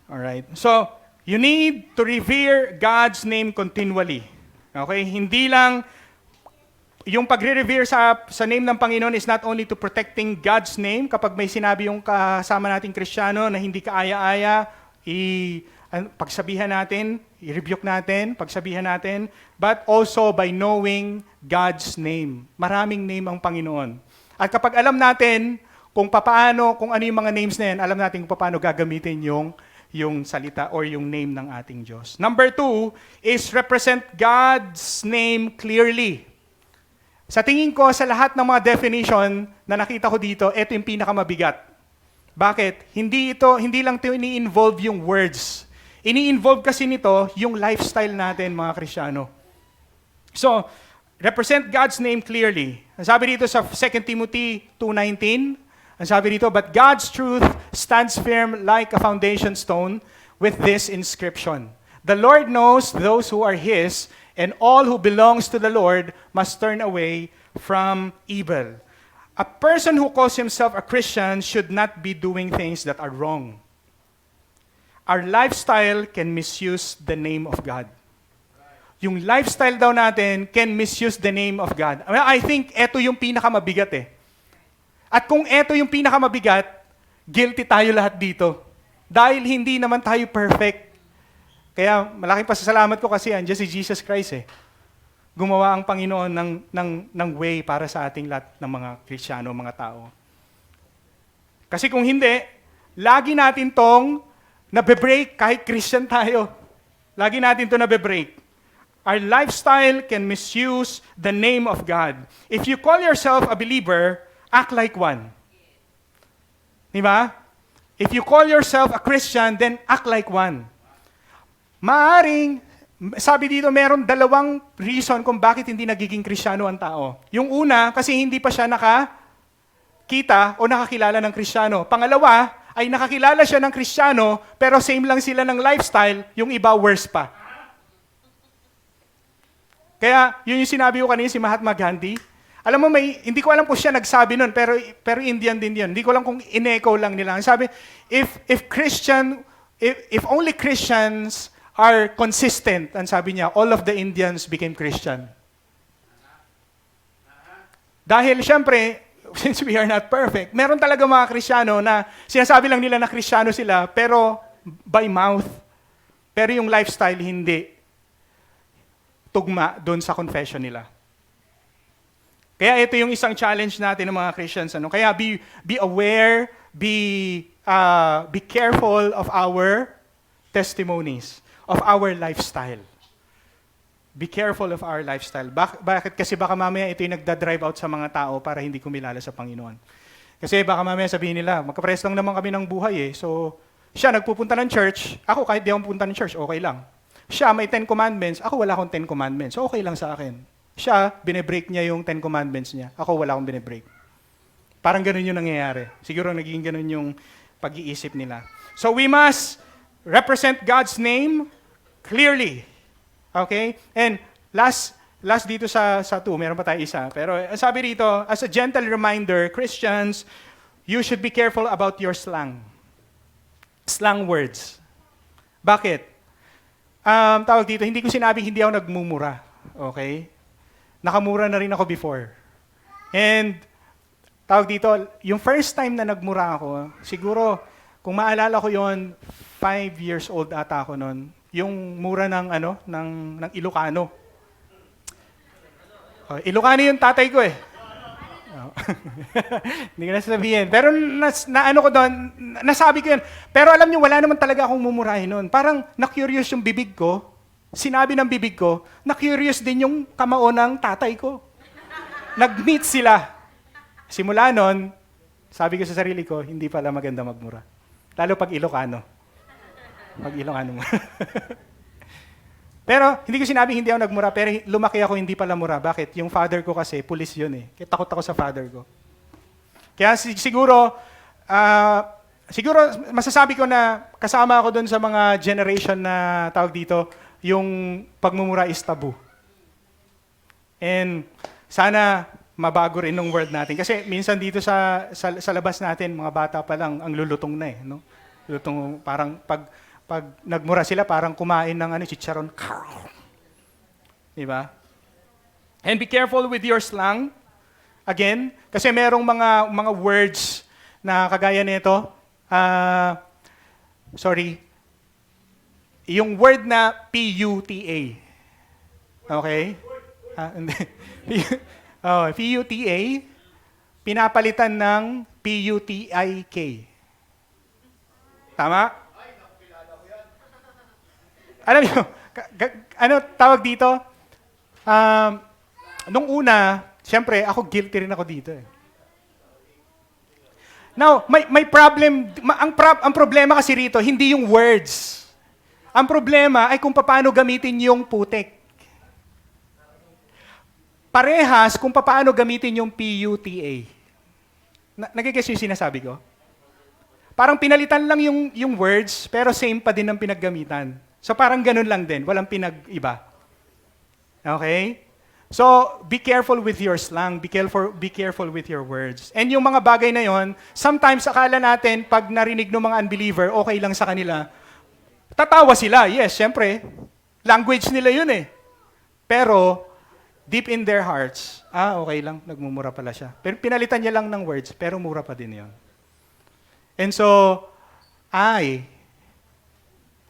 Alright? So, you need to revere God's name continually. Okay? Hindi lang, yung pagre-revere sa name ng Panginoon is not only to protecting God's name, kapag may sinabi yung kasama nating Kristiyano na hindi kaaya-aya, pagsabihan natin, i-rebuke natin, pagsabihan natin, but also by knowing God's name. Maraming name ang Panginoon. At kapag alam natin kung ano yung mga names na yan, alam natin kung paano gagamitin yung salita or yung name ng ating Diyos. Number 2 is represent God's name clearly. Sa tingin ko, sa lahat ng mga definition na nakita ko dito, ito yung pinakamabigat. Bakit? Hindi lang ito ini-involve yung words. Ini-involve kasi nito yung lifestyle natin, mga Kristiyano. So, represent God's name clearly. Ang sabi dito sa 2 Timothy 2:19, ang sabi dito, but God's truth stands firm like a foundation stone with this inscription. The Lord knows those who are His, and all who belongs to the Lord must turn away from evil. A person who calls himself a Christian should not be doing things that are wrong. Our lifestyle can misuse the name of God. Yung lifestyle daw natin can misuse the name of God. I think ito yung pinakamabigat At kung ito yung pinakamabigat, guilty tayo lahat dito. Dahil hindi naman tayo perfect. Kaya malaking pasasalamat ko kasi andiyan si Jesus Christ Gumawa ang Panginoon ng way para sa ating lahat ng mga Kristiyano, mga tao. Kasi kung hindi, lagi natin tong nabe-break kahit Christian tayo. Lagi natin to nabe-break. Our lifestyle can misuse the name of God. If you call yourself a believer, act like one. Diba? If you call yourself a Christian, then act like one. Maaring, sabi dito, meron dalawang reason kung bakit hindi nagiging Kristiyano ang tao. Yung una, kasi hindi pa siya nakakita o nakakilala ng Kristiyano. Pangalawa, ay nakakilala siya ng Kristiyano, pero same lang sila ng lifestyle, yung iba worse pa. Kaya, yun yung sinabi ko kanina si Mahatma Gandhi. Alam mo, hindi ko alam kung siya nagsabi nun, pero Indian din yun. Hindi ko alam kung in-echo lang nila. Sabi, if only Christians are consistent, ang sabi niya, all of the Indians became Christian. Dahil, syempre, since we are not perfect, meron talaga mga Kristiyano na sinasabi lang nila na Kristiyano sila, pero by mouth. Pero yung lifestyle hindi tugma doon sa confession nila. Kaya ito yung isang challenge natin ng mga Christians. Ano? Kaya be aware, be careful of our testimonies, of our lifestyle. Be careful of our lifestyle. Bakit? Kasi baka mamaya ito yung nagda-drive out sa mga tao para hindi kumilala sa Panginoon. Kasi baka mamaya sabihin nila, magkapares lang naman kami ng buhay eh. So, siya nagpupunta ng church, ako kahit di ako pupunta ng church, okay lang. Siya may 10 commandments, ako wala akong 10 commandments. So, okay lang sa akin. Siya, binebreak niya yung 10 commandments niya. Ako wala akong binebreak. Parang ganun yung nangyayari. Siguro naging ganun yung pag-iisip nila. So, we must represent God's name clearly. Okay? And last dito sa 2, meron pa tayo isa. Pero sabi rito, as a gentle reminder, Christians, you should be careful about your slang. Slang words. Bakit? Tawag dito, hindi ko sinabing hindi ako nagmumura. Okay? Nakamura na rin ako before. And tawag dito, yung first time na nagmura ako, siguro, kung maalala ko yon 5 years old ata ako noon. Yung mura ng ng Ilocano. Ilocano yung tatay ko eh. Hindi ko na sabihin. Pero ko doon, nasabi ko yun. Pero alam niyo, wala naman talaga akong mumurahin noon. Parang na-curious yung bibig ko. Sinabi ng bibig ko, na-curious din yung kamao ng tatay ko. Nag-meet sila. Simula noon, sabi ko sa sarili ko, hindi pala maganda magmura. Lalo pag Ilocano. Pag Ilocano mo. Pero hindi ko sinabing hindi ako nagmura, pero lumaki ako hindi pala mura. Bakit? Yung father ko kasi, pulis yun eh. Kaya takot ako sa father ko. Kaya siguro masasabi ko na kasama ako doon sa mga generation na tawag dito, yung pagmumura is tabu. And sana mabago rin ng world natin. Kasi minsan dito sa labas natin, mga bata pa lang, ang lulutong na eh. No? Lulutong, parang pag nagmura sila, parang kumain ng chicharon. Diba? And be careful with your slang. Again, kasi merong mga words na kagaya nito. Yung word na P-U-T-A. Okay? P-U-T-A, pinapalitan ng P-U-T-I-K. Tama? Alam niyo, tawag dito? Nung una, siyempre, ako guilty rin ako dito eh. Now, may problem, ang problema kasi rito, hindi yung words. Ang problema ay kung paano gamitin yung putik. Parehas kung paano gamitin yung PUTA. Nagigets yung sinasabi ko? Parang pinalitan lang yung words, pero same pa din ang pinaggamitan. So parang ganun lang din, walang pinag-iba. Okay? So, be careful with your slang, be careful with your words. And yung mga bagay na yon, sometimes akala natin, pag narinig ng mga unbeliever, okay lang sa kanila. Tatawa sila, yes, syempre. Language nila yun eh. Pero, deep in their hearts, okay lang, nagmumura pala siya. Pero pinalitan niya lang ng words, pero mura pa din yon. And so, I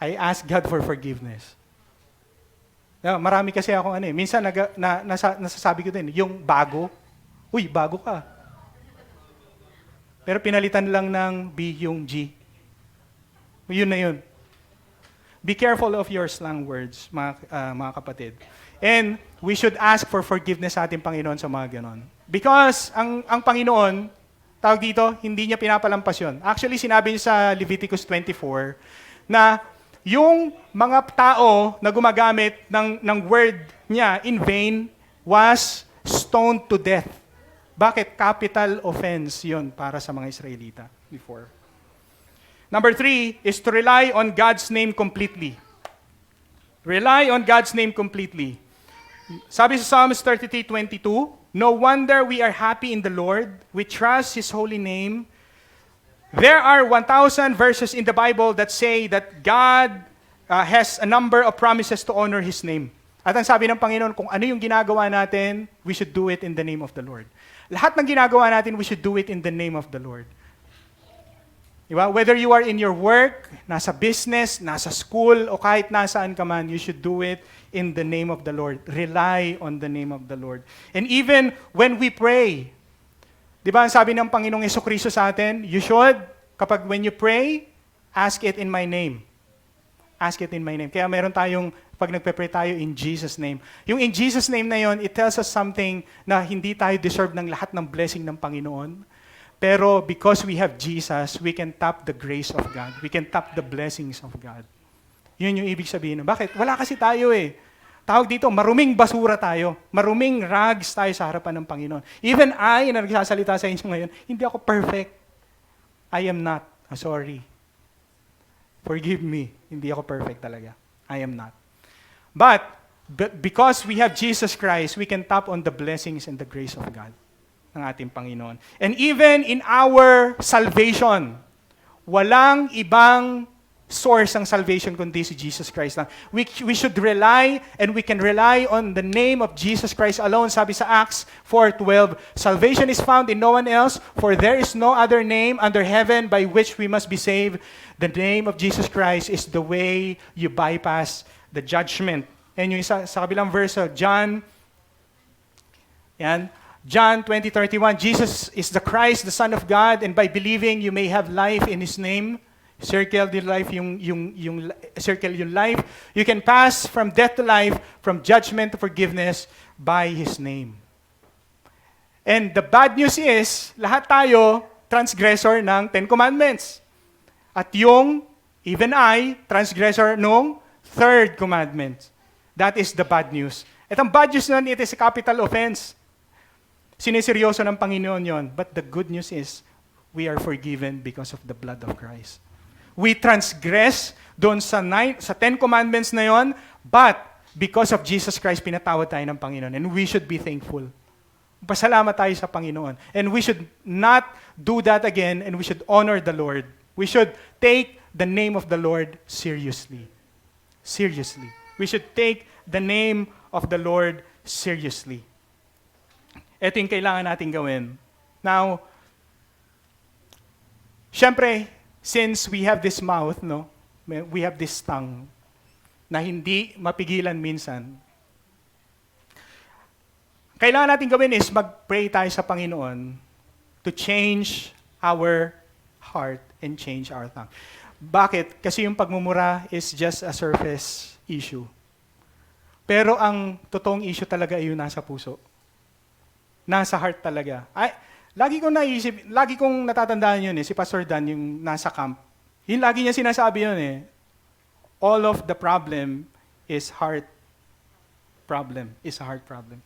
ask God for forgiveness. Marami kasi akong minsan nasasabi ko din, yung bago, uy, bago ka. Pero pinalitan lang ng B yung G. Yun na yun. Be careful of your slang words, mga kapatid. And we should ask for forgiveness sa ating Panginoon sa mga ganon. Because ang Panginoon, tawag dito, hindi niya pinapalampas yun. Actually, sinabi niya sa Leviticus 24 na yung mga tao na gumagamit ng word niya in vain was stoned to death. Bakit? Capital offense yun para sa mga Israelita before. Number 3 is to rely on God's name completely. Rely on God's name completely. Sabi sa Psalms 33:22, no wonder we are happy in the Lord. We trust His holy name. There are 1,000 verses in the Bible that say that God has a number of promises to honor His name. At ang sabi ng Panginoon, kung ano yung ginagawa natin, we should do it in the name of the Lord. Lahat ng ginagawa natin, we should do it in the name of the Lord. Diba? Whether you are in your work, nasa business, nasa school, o kahit nasaan ka man, you should do it in the name of the Lord. Rely on the name of the Lord. And even when we pray, di ba ang sabi ng Panginoong Jesucristo sa atin, you should, kapag when you pray, ask it in my name. Ask it in my name. Kaya meron tayong, pag nagpe-pray tayo in Jesus' name. Yung in Jesus' name na yon, it tells us something na hindi tayo deserve ng lahat ng blessing ng Panginoon. Pero because we have Jesus, we can tap the grace of God. We can tap the blessings of God. Yun yung ibig sabihin. Bakit? Wala kasi tayo eh. Tawag dito, maruming basura tayo. Maruming rags tayo sa harapan ng Panginoon. Even I, na nagsasalita sa inyo ngayon, hindi ako perfect. I am not. Sorry. Forgive me. Hindi ako perfect talaga. I am not. But because we have Jesus Christ, we can tap on the blessings and the grace of God ng ating Panginoon. And even in our salvation, walang ibang source ng salvation kundi si Jesus Christ lang. We should rely and we can rely on the name of Jesus Christ alone. Sabi sa Acts 4:12, salvation is found in no one else, for there is no other name under heaven by which we must be saved. The name of Jesus Christ is the way you bypass the judgment. And yung isa, sa kabilang verse, John 20:31, Jesus is the Christ, the Son of God, and by believing you may have life in His name. Circle the life, circle yung life. You can pass from death to life, from judgment to forgiveness by His name. And the bad news is, lahat tayo transgressor ng Ten Commandments. At even I, transgressor nung third commandment. That is the bad news. At ang bad news nun, it is a capital offense. Siniseryoso ng Panginoon yon. But the good news is, we are forgiven because of the blood of Christ. We transgress doon sa 10 commandments na yon, but because of Jesus Christ, pinatawad tayo ng Panginoon. And we should be thankful. Pasalamat tayo sa Panginoon. And we should not do that again, and we should honor the Lord. We should take the name of the Lord seriously. Seriously. We should take the name of the Lord seriously. Ito yung kailangan natin gawin. Now, syempre, since we have this mouth, we have this tongue, na hindi mapigilan minsan, kailangan natin gawin is mag-pray tayo sa Panginoon to change our heart and change our tongue. Bakit? Kasi yung pagmumura is just a surface issue. Pero ang totoong issue talaga ay yung nasa puso. Nasa heart talaga. Lagi kong natatandaan yun si Pastor Dan, yung nasa camp. Yung lagi niya sinasabi yun all of the problem is heart problem. Is a heart problem.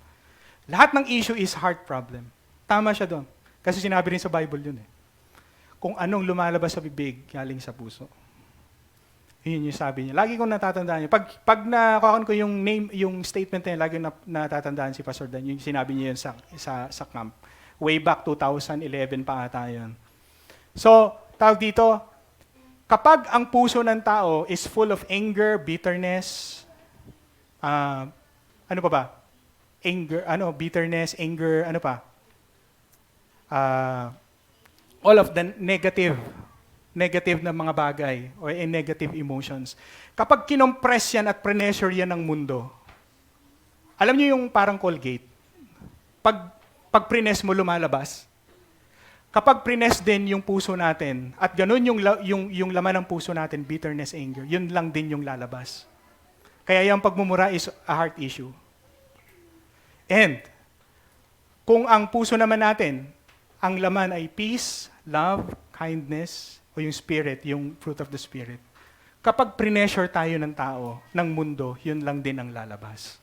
Lahat ng issue is heart problem. Tama siya doon. Kasi sinabi rin sa Bible yun Kung anong lumalabas sa bibig, galing sa puso. Yun yung sabi niya. Lagi kong natatandaan yun. Pag nakuha ko yung statement niya, lagi natatandaan si Pastor Dan, yung sinabi niya yun sa camp. Way back 2011 pa ata yun. So, tawag dito, kapag ang puso ng tao is full of anger, bitterness, ano pa ba? Bitterness, anger, ano pa? All of the negative na mga bagay or negative emotions. Kapag kinompress yan at pressure yan ng mundo, alam niyo yung parang Colgate? Pag prines mo, lumalabas. Kapag prines din yung puso natin, at ganun yung laman ng puso natin, bitterness, anger, yun lang din yung lalabas. Kaya yung pagmumura is a heart issue. And, kung ang puso naman natin, ang laman ay peace, love, kindness, o yung spirit, yung fruit of the spirit. Kapag pressure tayo ng tao, ng mundo, yun lang din ang lalabas.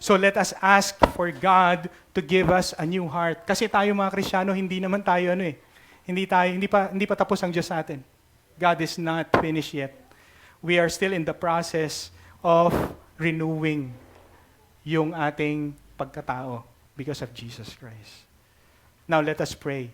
So let us ask for God to give us a new heart. Kasi tayo mga Kristiyano, hindi naman tayo hindi pa tapos ang Diyos sa atin. God is not finished yet. We are still in the process of renewing yung ating pagkatao because of Jesus Christ. Now let us pray.